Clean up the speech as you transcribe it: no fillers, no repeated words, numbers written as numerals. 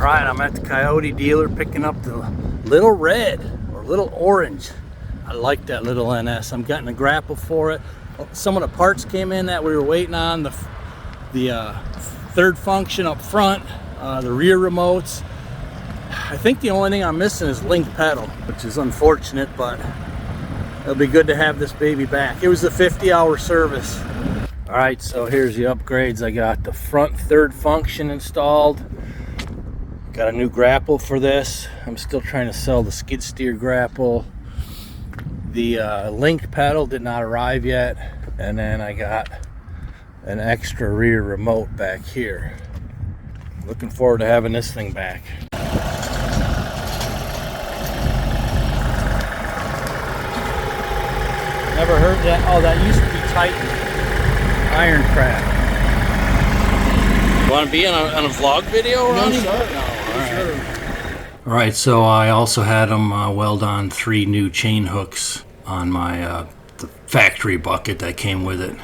Alright, I'm at the Coyote dealer picking up the little red or little orange. I like that little NS. I'm getting a grapple for it. Some of the parts came in that we were waiting on. The third function up front, the rear remotes. I think the only thing I'm missing is link pedal, which is unfortunate, but it'll be good to have this baby back. It was a 50-hour service. Alright, so here's the upgrades. I got the front third function installed. Got a new grapple for this. I'm still trying to sell the skid steer grapple. The linked pedal did not arrive yet. And then I got an extra rear remote back here. Looking forward to having this thing back. Never heard that. Oh, that used to be Titan Ironcraft. You want to be on a vlog video, Ronnie? No, sir. No. Sure. All right, so I also had them weld on 3 new chain hooks on my the factory bucket that came with it.